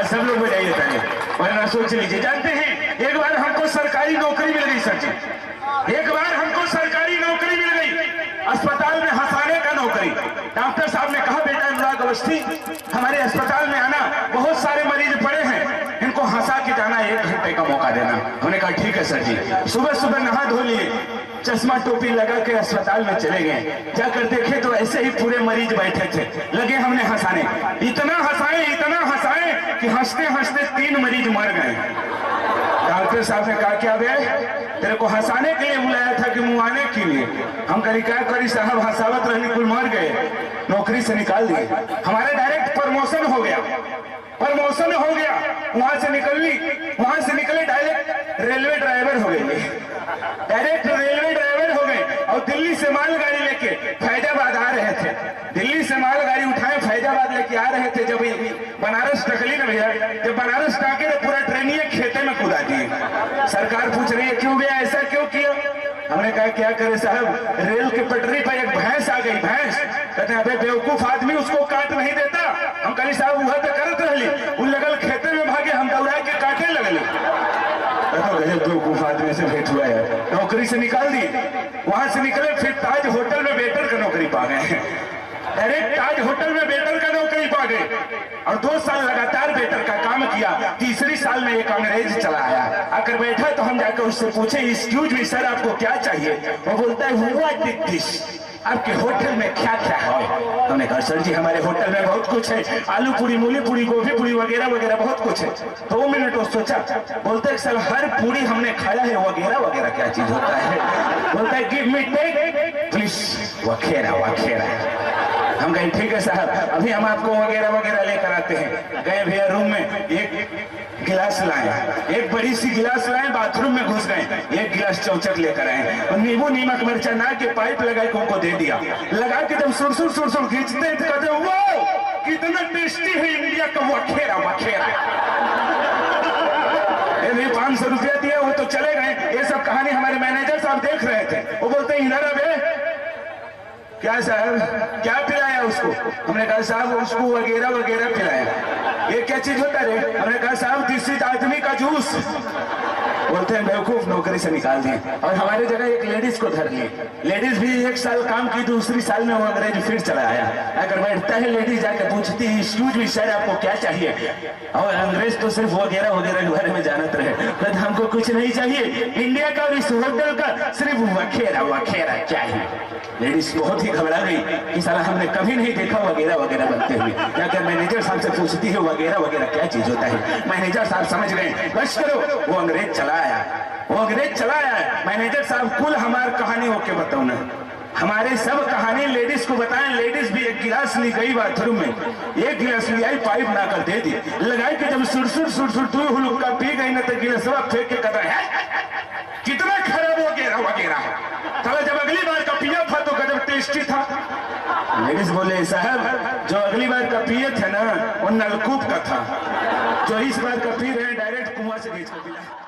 सब लोग बजाइए ताली, वरना सोच लीजिए। जानते हैं एक बार हमको सरकारी नौकरी मिल गई सर जी, एक बार हमको सरकारी नौकरी मिल गई, अस्पताल में हंसाने का नौकरी। डॉक्टर साहब ने कहा बेटा अनुराग अवस्थी हमारे अस्पताल में आना, बहुत सारे मरीज पड़े हैं, इनको हंसा के जाना, 1 घंटे का मौका देना। हमने कहा ठीक है सर जी। सुबह सुबह नहा धो लिए, चश्मा टोपी लगा के अस्पताल में चले गए। जाकर देखे तो ऐसे ही पूरे मरीज बैठे थे, लगे हमने हंसाने। इतना हंसाए कि हंसते हंसते 3 मरीज मर गए। डॉक्टर साहब ने कहा क्या बे, तेरे को हंसाने के लिए बुलाया था कि मुआने के लिए? हम कहीं क्या करी साहब, हंसावत रहने कुल मर गए, नौकरी से निकाल दिए। हमारे डायरेक्ट प्रमोशन हो गया, वहां से निकले डायरेक्ट रेलवे ड्राइवर हो गए, और दिल्ली से मालगाड़ी लेके फैजाबाद आ रहे थे। दिल्ली से मालगाड़ी उठाए फैजाबाद लेके आ रहे थे। जब बनारस टकली ना भैया, जब बनारस टाके तो पूरा ट्रेनिए खेते में कूदा दिए। सरकार पूछ रही है क्यों भैया, ऐसा क्यों किया? हमने कहा क्या करे साहब, रेल की पटरी पर एक भैंस आ गई। भैंस कहते हैं अबे बेवकूफ आदमी, उसको काट नहीं देता। हम कहीं साहब वह तो करत रहली, उन लगल खेते में भागे, हम दौड़ा के काटे लगले। बेवकूफ आदमी से भेंट हुआ है, नौकरी से निकाल दी। वहां से निकले फिर ताज होटल में वेटर का नौकरी पा गए, डायरेक्ट ताज होटल में वेटर का नौकरी पा गए, और 2 साल लगातार वेटर का काम किया। तीसरी साल में एक अंग्रेज चला आया, आकर बैठा तो हम जाकर उससे पूछे एक्सक्यूज मी सर आपको क्या चाहिए? वो बोलता है व्हाट इज दिस, आपके होटल में क्या क्या है? हमने कहा सर जी हमारे होटल में बहुत कुछ है, आलू पूरी, मूली पूरी, गोभी पूरी वगैरह वगैरह बहुत कुछ है। 2 मिनट वो सोचा, बोलते है सर हर पूरी हमने खाया है, वगैरह वगैरह क्या चीज होता है? बोलता है गिव मी टेक प्लीज वगैरह। हम कहें ठीक है साहब, अभी हम आपको वगैरह वगैरह लेकर आते हैं। गए भैया रूम में, एक गिलास लाए, एक बड़ी सी गिलास लाए, बाथरूम में घुस गए, 1 गिलास चौचक लेकर आए, और नींबू नीमक मिर्चा ना के पाइप लगा के उनको दे दिया। लगा के जब सुरसुर खींचते हैं तो कहते हैं वो कितना टेस्टी है इंडिया का वखेरा। 500 रुपया दिया, वो तो चले गए। ये सब कहानी हमारे मैनेजर साहब देख रहे थे, वो बोलते हैं इधर अबे क्या साहब क्या पिलाया उसको? हमने कहा साहब उसको वगैरह वगैरह पिलाया। ये क्या चीज होता है? हमने कहा साहब दिस इज आदमी का जूस। बोलते हैं बेवकूफ, नौकरी से निकाल दिए, और हमारे जगह एक लेडीज को धर लिए। लेडीज भी 1 साल काम की, दूसरी साल में वो अंग्रेज फिर चला आया। अगर बैठता है लेडीज जाकर पूछती है एक्सक्यूज मी सर आपको क्या चाहिए? और अंग्रेज तो सिर्फ वगैरह वगैरह के बारे में जानत रहे, तो हमको कुछ नहीं चाहिए, इंडिया का और इस होटल का सिर्फ वखेरा चाहिए। लेडीज बहुत ही घबरा गई कि साला हमने कभी नहीं देखा वगैरह वगैरह बनते हुए। जाकर मैनेजर साहब से पूछती है वगैरह वगैरह क्या चीज होता है? मैनेजर साहब समझ गए, बस करो, वो अंग्रेज चला आया। मैनेजर साहब कुल हमारी कहानी होके बताओ ना, हमारे सब कहानी लेडीज को बताएं। लेडीज भी 1 गिलास ली गई बाथरूम में, 1 गिलास ले आई, पाइप ला कर दे दी, लगाई कि जब सुरसुर 2 हुलुक्का पी गई ना तो गिलासवा फेंक के कहता है कितना खराब वगैरह। चलो जब अगली बार का पिया था तो गजब टेस्टी था। लेडीज बोले साहब जो अगली बार का पिए थे ना वो नलकूप का था, जो इस बार का पी रहे हैं डायरेक्ट कुआं से खींच कर पिला।